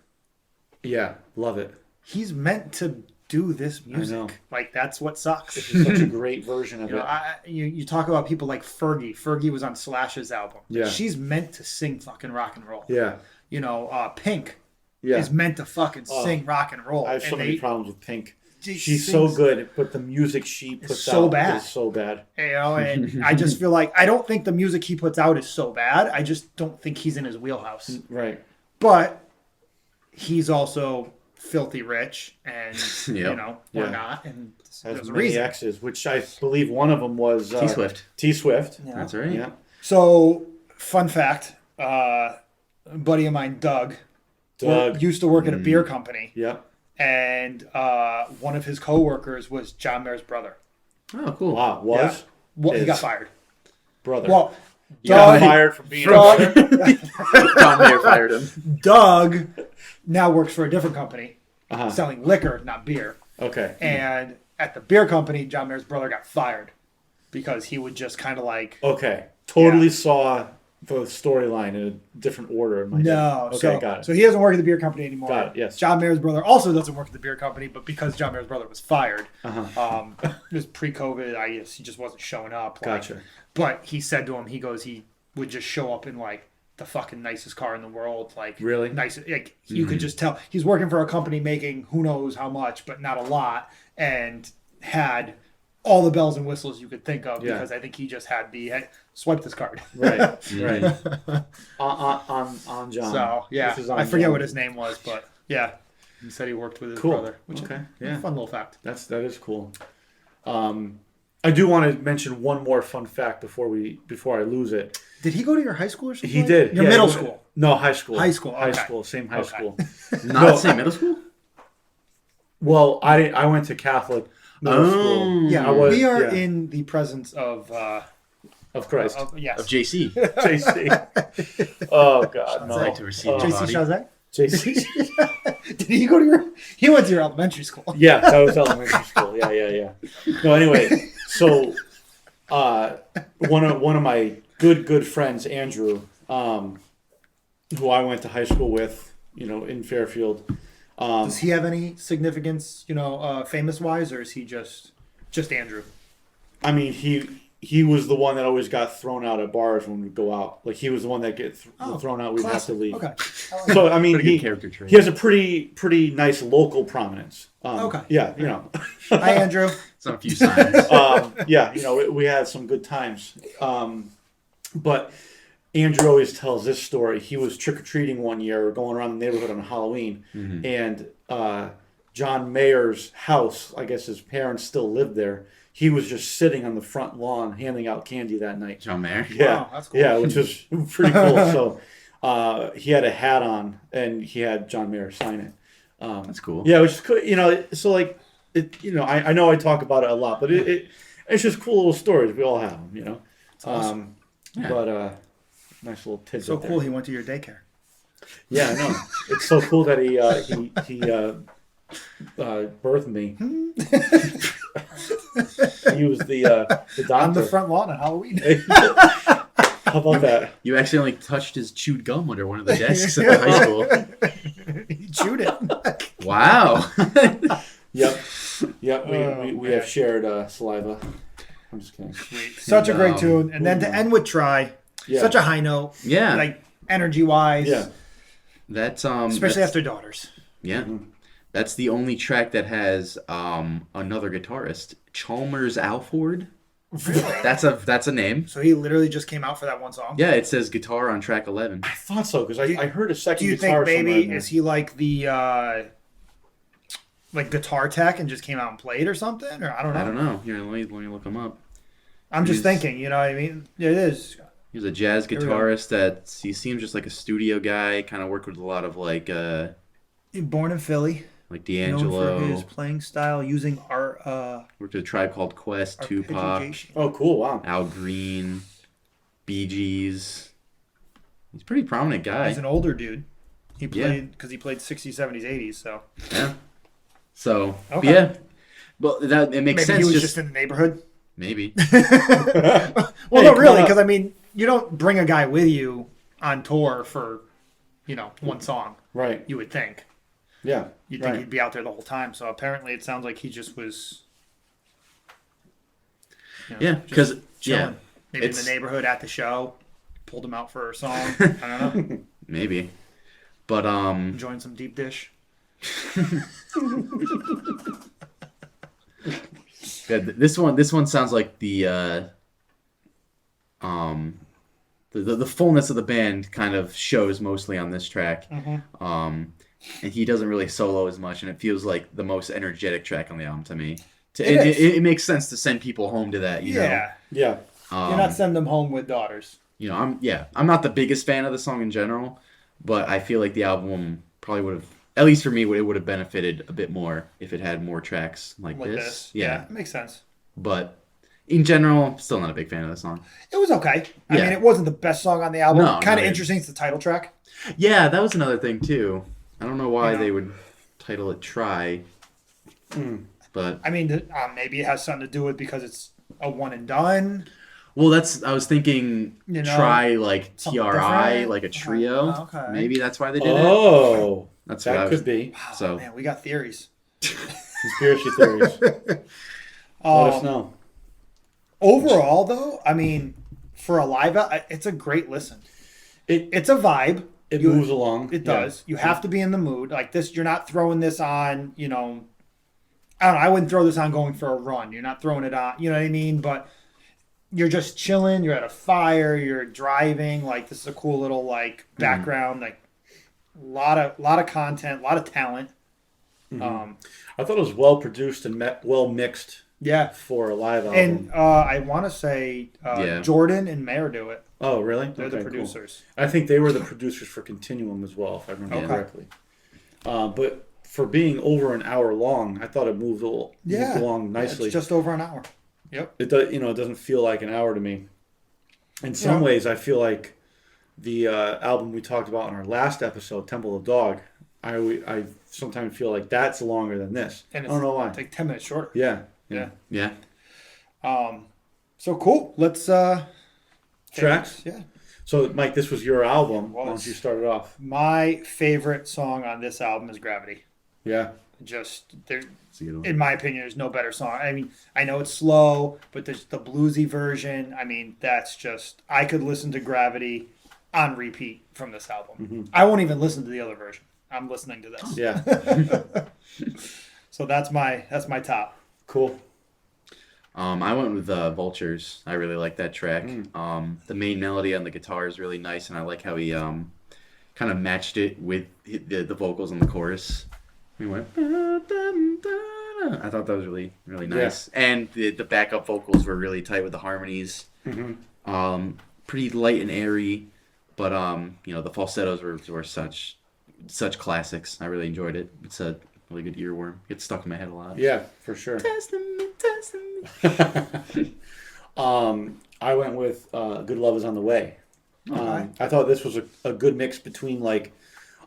yeah, love it. He's meant to do this music. know. Like that's what sucks. This is such a great version of You know, it. you talk about people like Fergie. Fergie was on Slash's album. Yeah. She's meant to sing fucking rock and roll. Yeah, Pink yeah. is meant to fucking sing rock and roll. I have so And many they- problems with Pink. she She's so sings- good, but the music she puts so out bad. is so bad. And I just feel like I don't think the music he puts out is so bad. I just don't think he's in his wheelhouse. Right. But he's also filthy rich, and Yep. we're Yeah. not, and Has there's a many reason. X's, which I believe one of them was T-Swift. T-Swift. Yeah. That's right. Yeah. So, fun fact: a buddy of mine, Doug, used to work at a beer company, Yeah. and one of his coworkers was John Mayer's brother. Oh, cool. Wow. Was Well, he Is. got fired. brother. Well, you got Doug, fired from being a brother. John Mayer fired him. Doug now works for a different company, Uh-huh. selling liquor, not beer. Okay. And at the beer company, John Mayer's brother got fired because he would just kind of like Okay. Totally Yeah. saw the storyline in a different order in my no. head. Okay, so, got it. so he doesn't work at the beer company anymore. Got it, yes. John Mayer's brother also doesn't work at the beer company, but because John Mayer's brother was fired, Uh-huh. it was pre-COVID. I guess he just wasn't showing up. Like, Gotcha. But he said to him, he would just show up in like the fucking nicest car in the world, like Really? nice. Like you could just tell he's working for a company making who knows how much, but not a lot, and had all the bells and whistles you could think of Yeah. because I think he just had swipe this card. Right. Right. on John. So yeah, This is on I forget John. what his name was, but yeah, he said he worked with his Cool. brother, which Okay. is Yeah. a fun little fact. That is cool. I do want to mention one more fun fact before I lose it. Did he go to your high school or something? He did. Your middle school? No, high school. High school. High Okay. school. Same high school. Not the same middle school? Well, I went to Catholic middle school. Yeah, we are in the presence of Christ. yes. Of JC. JC. Oh God, no. Like to receive JC body. Chazet? JC. Did he go to your? He went to your elementary school. Yeah, that was elementary school. Yeah. No, anyway, so one of my good friends, Andrew, who I went to high school with, in Fairfield. Does he have any significance, famous wise, or is he just Andrew? I mean, he was the one that always got thrown out at bars when we go out. Like he was the one that get thrown out. We'd have to leave. Okay. So I mean, he character trait. he has a pretty nice local prominence. Okay. Yeah, Hi, Andrew. Some a few signs. we had some good times. But Andrew always tells this story. He was trick-or-treating one year, going around the neighborhood on Halloween, and John Mayer's house, I guess his parents still lived there. He was just sitting on the front lawn handing out candy that night. John Mayer. Yeah, Wow, that's cool. Yeah, which was pretty cool. So he had a hat on, and he had John Mayer sign it. That's cool. Yeah, which is cool. So like, I know I talk about it a lot, but it's just cool little stories. We all have them, Awesome. Yeah. But nice little tidbit. So cool. there. He went to your daycare. Yeah, I know. It's so cool that he birthed me. He was the doctor. On the front lawn on Halloween. How about that? You accidentally touched his chewed gum under one of the desks at the high school. He chewed it. Wow. Yep. We have shared saliva. I'm just kidding. Such a great tune. And then to end with Try, Yeah. such a high note. Yeah. Like energy wise. Yeah. That's Especially after Daughters. Yeah. That's the only track that has another guitarist, Chalmers Alford. Really? That's a name. So he literally just came out for that one song? Yeah, it says guitar on track 11. I thought so because I heard a second Do you guitar think somewhere maybe in there. is he like the like guitar tech and just came out and played or something? Or I don't know. I don't know. Here, let me look him up. I'm just thinking, you know what I mean? It is. He's a jazz we go. guitarist that he seems just like a studio guy. Kind of worked with a lot of like Born in Philly. Like Known D'Angelo. for his playing style using art. Worked with a Tribe Called Quest, Tupac, arpeggiation. Oh, cool! Wow. Al Green, Bee Gees. He's a pretty prominent guy. He's an older dude. He played because he played 60s, 70s, 80s. So Yeah. So Okay. yeah, but that it makes maybe sense. he was just in the neighborhood. Maybe. Well, Hey, no, come really, on. because I mean, you don't bring a guy with you on tour for, one song. Right. You would think. Yeah. You'd think Right. he'd be out there the whole time. So apparently, it sounds like he just was. Yeah, just because chilling. yeah, Maybe in it's- the neighborhood at the show, pulled him out for a song. I don't know. maybe. But Enjoying some deep dish. yeah, this one sounds like the fullness of the band kind of shows mostly on this track. And he doesn't really solo as much, and it feels like the most energetic track on the album to me. It makes sense to send people home to that, you know. Yeah. Yeah. You're not sending them home with daughters. You know, I'm not the biggest fan of the song in general, but I feel like the album probably would have, at least for me, it would have benefited a bit more if it had more tracks like this. Yeah, it makes sense. But in general, I'm still not a big fan of the song. It was okay. I Yeah. mean, it wasn't the best song on the album. No, Kind of no, interesting. It's the title track. Yeah, that was another thing too. I don't know why You know. they would title it "Try," but I mean, maybe it has something to do with because it's a one and done. well, I was thinking You know, "Try" like something TRI, different? like a trio. Okay. Maybe that's why they did it. Oh, That's what I that was, could be So Man, we got theories. conspiracy theories. Let us know. Overall, though, I mean, for a live, it's a great listen. It's a vibe. It moves along. It does. You have to be in the mood. Like this, you're not throwing this on, I don't know, I wouldn't throw this on going for a run. You're not throwing it on, you know what I mean? But you're just chilling, you're at a fire, you're driving, like this is a cool little like background, like a lot of content, a lot of talent. I thought it was well produced and well mixed. Yeah. for a live album. And I want to say Yeah. Jordan and Mayer do it. Oh, really? They're the Okay, cool. producers. I think they were the producers for Continuum as well, if I remember Okay. correctly. But for being over an hour long, I thought it moved along nicely. It's just over an hour. Yep. It does, it doesn't feel like an hour to me. In some ways, I feel like the album we talked about in our last episode, Temple of Dog, I sometimes feel like that's longer than this. And I don't know why. It's like 10 minutes shorter. Yeah. Yeah. So cool. Let's Tracks? Yeah. So, Mike, this was your album. Why Was. don't you start it off? My favorite song on this album is Gravity. Yeah. Just there, It's a good one. in my opinion, there's no better song. I mean, I know it's slow, but there's the bluesy version. I mean, that's just I could listen to Gravity on repeat from this album. I won't even listen to the other version. I'm listening to this. Yeah. So that's my top. Cool. I went with Vultures. I really like that track. The main melody on the guitar is really nice, and I like how he kind of matched it with the vocals on the chorus. He went. I thought that was really, really nice, and the backup vocals were really tight with the harmonies. Pretty light and airy, but the falsettos were such classics. I really enjoyed it. It's a really good earworm. Gets stuck in my head a lot. Yeah, for sure. Testing me. I went with Good Love Is on the Way. Okay. I thought this was a good mix between like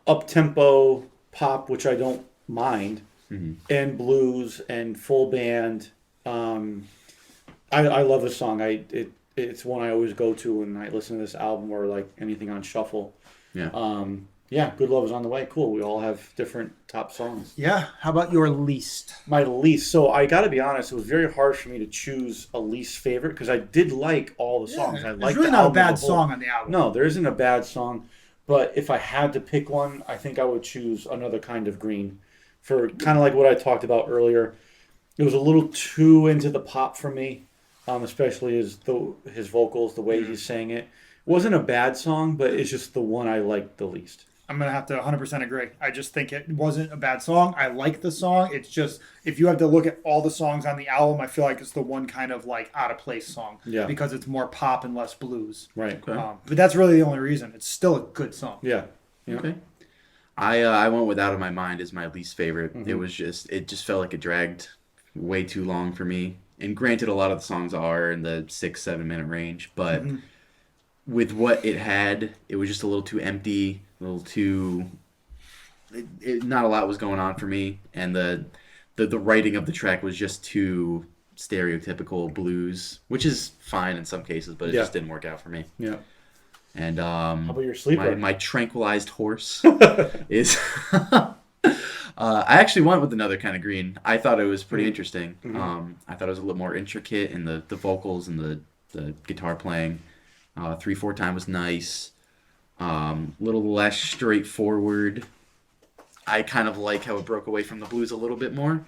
up-tempo pop, which I don't mind, and blues and full band. I love this song. It's one I always go to when I listen to this album or like anything on shuffle. Yeah. Good Love Is on the Way. Cool. We all have different top songs. Yeah. How about your least? My least. So I got to be honest, it was very hard for me to choose a least favorite because I did like all the songs. I There's liked really the not a album bad as a whole. song on the album. No, there isn't a bad song. But if I had to pick one, I think I would choose Another Kind of Green. For kind of like what I talked about earlier. It was a little too into the pop for me, especially his vocals, the way he sang it. It wasn't a bad song, but it's just the one I liked the least. I'm going to have to 100% agree. I just think it wasn't a bad song. I like the song. It's just, if you have to look at all the songs on the album, I feel like it's the one kind of like out of place song. Yeah. Because it's more pop and less blues. Right. Okay. But that's really the only reason. It's still a good song. Yeah. Okay. I went with Out of My Mind as my least favorite. It just felt like it dragged way too long for me. And granted, a lot of the songs are in the 6-7 minute range, but with what it had, it was just a little too empty, a little too. Not a lot was going on for me, and the writing of the track was just too stereotypical blues, which is fine in some cases, but it just didn't work out for me. Yeah. And How about your sleeper? my tranquilized horse is. I actually went with Another Kind of Green. I thought it was pretty interesting. I thought it was a little more intricate in the vocals and the guitar playing. 3/4 time was nice. Little less straightforward. I kind of like how it broke away from the blues a little bit more.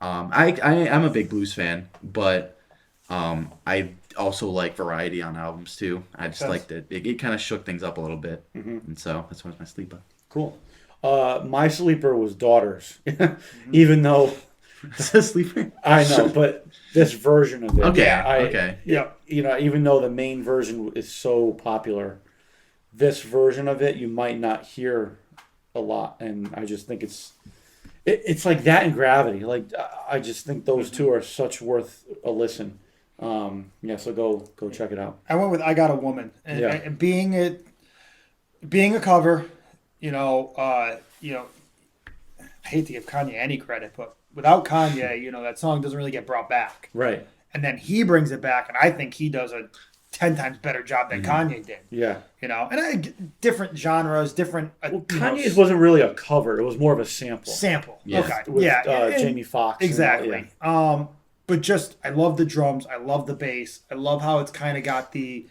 I'm a big blues fan, but I also like variety on albums too. I just liked it. It kind of shook things up a little bit, and so that's why it's my sleeper. Cool. My sleeper was Daughters, even though It's a sleeper. I know, but this version of it. Okay. Okay. Yeah. Even though the main version is so popular, this version of it you might not hear a lot, and I just think it's like that and Gravity. Like I just think those two are such worth a listen. So go check it out. I went with I Got a Woman. And being a cover, I hate to give Kanye any credit, but without Kanye, that song doesn't really get brought back. Right. And then he brings it back, and I think he does a 10 times better job than Kanye did. Yeah. Different genres, different. Kanye's wasn't really a cover; it was more of a sample. Yeah. Okay. With Jamie Foxx. Exactly. But just, I love the drums. I love the bass. I love how it's kind of got the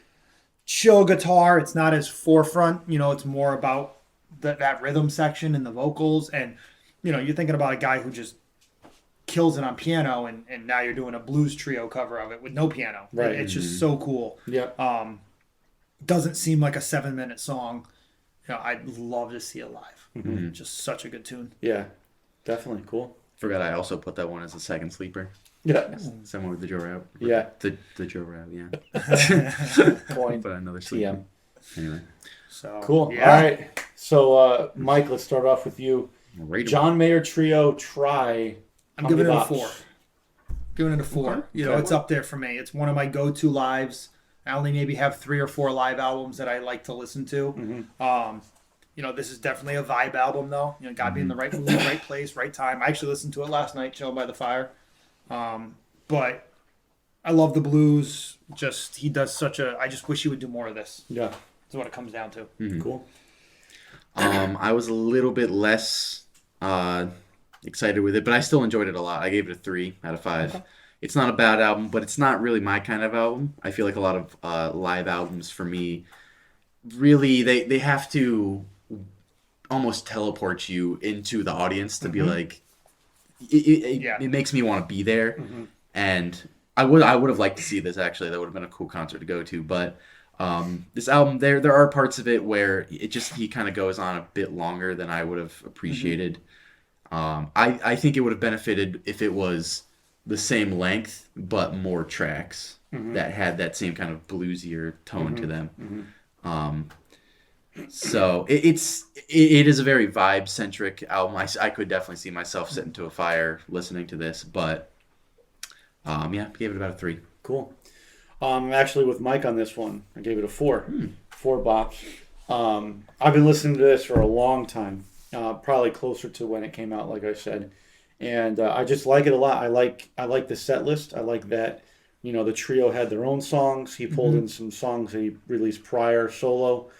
chill guitar. It's not as forefront. It's more about that rhythm section and the vocals. And, you're thinking about a guy who just kills it on piano, and now you're doing a blues trio cover of it with no piano. Right. It's just so cool. Yeah. Doesn't seem like a 7-minute song. I'd love to see it live. Just such a good tune. Yeah. Definitely cool. Forgot I also put that one as a second sleeper. Yeah. Someone with the Joe Route. Yeah. The Joe Route, yeah. Coin. But another sleeper. TM. Anyway. So Cool. yeah. All right. So, Mike, let's start off with you. Rate 'em. John Mayer Trio, Try. I'm giving it a Bops. 4. Giving it a 4. Okay. You know, Okay. it's up there for me. It's one of my go-to lives. I only maybe have 3 or 4 live albums that I like to listen to. You know, this is definitely a vibe album, though. You know, got to be in the right mood, right place, right time. I actually listened to it last night, chilling by the fire. But I love the blues. Just he does such a. I just wish he would do more of this. Yeah. That's what it comes down to. Cool. I was a little bit less excited with it, but I still enjoyed it a lot. I gave it a 3 out of 5. Okay. It's not a bad album, but it's not really my kind of album. I feel like a lot of live albums for me, really, they have to almost teleport you into the audience to be like, it makes me want to be there. And I would have liked to see this, actually. That would have been a cool concert to go to. But this album, there are parts of it where he kind of goes on a bit longer than I would have appreciated. I think it would have benefited if it was the same length but more tracks that had that same kind of bluesier tone to them. So it is a very vibe centric album. I could definitely see myself sitting to a fire listening to this, but yeah, gave it about a 3. Cool. Actually, with Mike on this one, I gave it a 4. 4 bops. I've been listening to this for a long time, probably closer to when it came out, like I said, and I just like it a lot. I like the set list. I like that, you know, the trio had their own songs. He pulled in some songs that he released prior solo.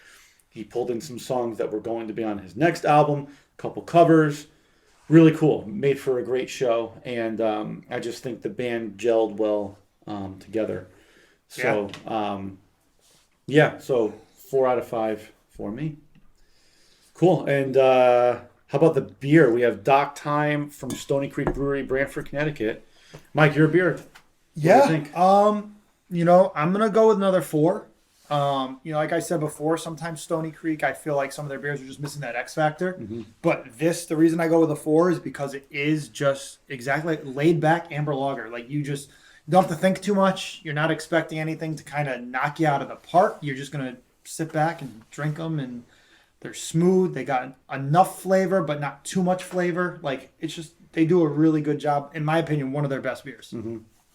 He pulled in some songs that were going to be on his next album. A couple covers. Really cool. Made for a great show, and I just think the band gelled well together. So, so 4 out of 5 for me. Cool. And how about the beer? We have Dock Time from Stony Creek Brewery, Branford, Connecticut. Mike, your beer. What do you think? You know, I'm gonna go with another 4. You know, like I said before, sometimes Stony Creek, I feel like some of their beers are just missing that X factor. But this, the reason I go with a 4 is because it is just exactly laid back amber lager. Like you don't have to think too much. You're not expecting anything to kind of knock you out of the park. You're just gonna sit back and drink them, and they're smooth. They got enough flavor, but not too much flavor. Like it's just they do a really good job, in my opinion. One of their best beers.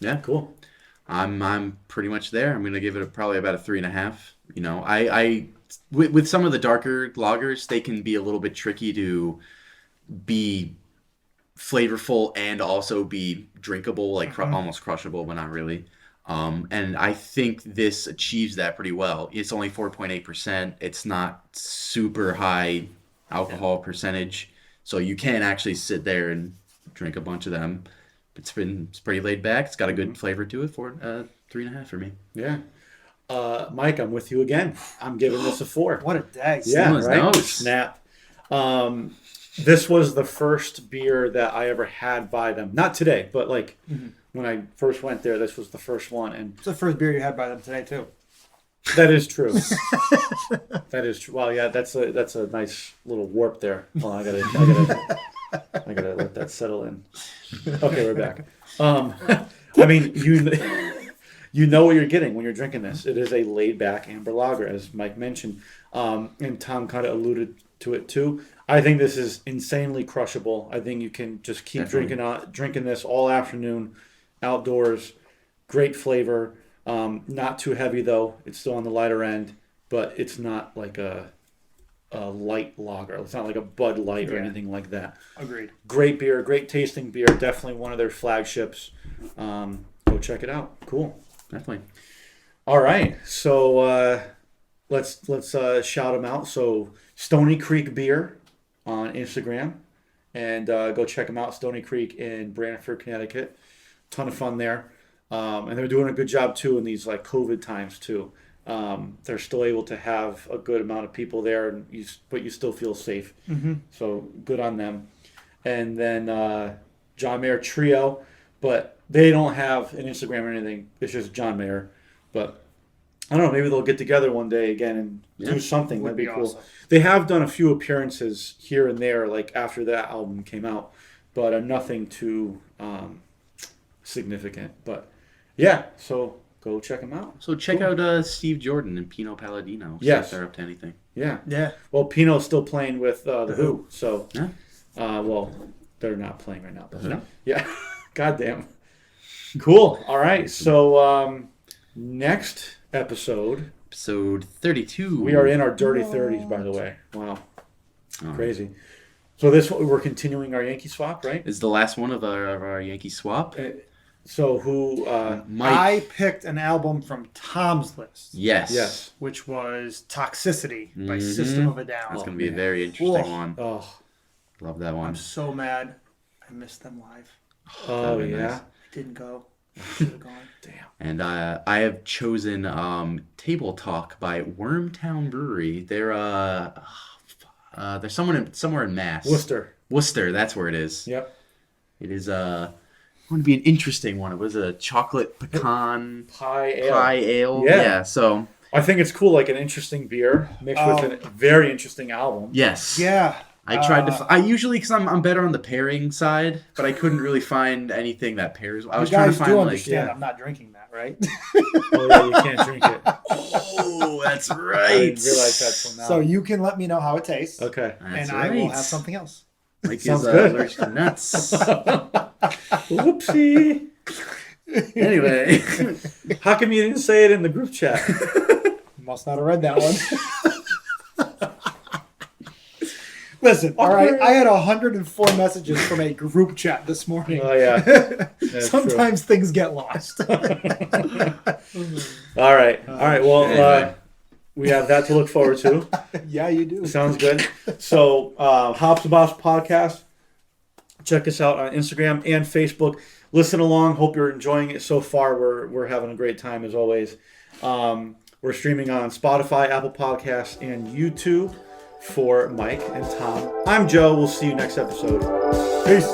Yeah, Cool. I'm pretty much there. I'm gonna give it probably about a 3.5. You know, with some of the darker lagers, they can be a little bit tricky to be flavorful and also be drinkable, like almost crushable, but not really. And I think this achieves that pretty well. It's only 4.8%. It's not super high alcohol percentage, so you can actually sit there and drink a bunch of them. It's pretty laid back. It's got a good flavor to it. For 3.5 for me. Yeah. Mike, I'm with you again. I'm giving this a 4. What a day! Yeah, Someone's right? nose. Snap. This was the first beer that I ever had by them. Not today, but like when I first went there, this was the first one. And It's the first beer you had by them today too. that is true. That is true. Well, yeah, that's a nice little warp there. Well, I gotta let that settle in. Okay, we're back. I mean, you know what you're getting when you're drinking this. It is a laid back amber lager, as Mike mentioned, and Tom kind of alluded to it too. I think this is insanely crushable. I think you can just keep drinking this all afternoon, outdoors. Great flavor. Not too heavy though. It's still on the lighter end, but it's not like a light lager. It's not like a Bud Light or anything like that. Agreed. Great beer, great tasting beer. Definitely one of their flagships. Go check it out. Cool. Definitely. All right, so let's shout them out. So Stony Creek Beer on Instagram, and go check them out. Stony Creek in Branford, Connecticut. Ton of fun there, and they're doing a good job too in these like COVID times too. They're still able to have a good amount of people there, but you still feel safe. So good on them. And then John Mayer Trio, but they don't have an Instagram or anything. It's just John Mayer. But I don't know, maybe they'll get together one day again and do something. That'd be cool. Awesome. They have done a few appearances here and there, like after that album came out, but nothing too significant. But yeah, so go check them out. So check out Steve Jordan and Pino Palladino. See Yes. if they're up to anything. Yeah. Yeah. Well, Pino's still playing with the Who, so Yeah. well, they're not playing right now. But No? yeah, goddamn. Cool. All right. So next episode, Episode 32. we are in our dirty 30s. By the way, wow, Oh. crazy. So this we're continuing our Yankee swap, right? This is the last one of our Yankee swap. So who? Mike. I picked an album from Tom's list, Yes. Yes. which was Toxicity by Mhm. System of a Down. That's Oh, going to be a man. very interesting Whoa. one. Oh, Love that one. I'm so mad. I missed them live. oh That'd be yeah. nice. I didn't go. I should have gone. Damn. And I have chosen Table Talk by Wormtown Brewery. They're somewhere in Mass. Worcester, that's where it is. Yep. It is going to be an interesting one. It was a chocolate pecan Pie ale. pie ale. Yeah. So I think it's cool, like an interesting beer mixed with a very interesting album. yes. Yeah. I tried to. I usually, because I'm better on the pairing side, but I couldn't really find anything that pairs. I was you trying guys to find do like. understand yeah. I'm not drinking that, right? Oh yeah, you can't drink it. Oh, that's right. I didn't realize that till now. So you can let me know how it tastes, Okay. That's and I will right. have something else. Mike Sounds is good. allergic to nuts. Whoopsie. Anyway, How come you didn't say it in the group chat? Must not have read that one. Listen, all right. I had 104 messages from a group chat this morning. Oh yeah. That's Sometimes things get lost. All right. Well, Anyway. we have that to look forward to. Yeah, you do. Sounds good. So, Hops and Bops podcast. Check us out on Instagram and Facebook. Listen along. Hope you're enjoying it so far. We're having a great time as always. We're streaming on Spotify, Apple Podcasts, and YouTube for Mike and Tom. I'm Joe. We'll see you next episode. Peace.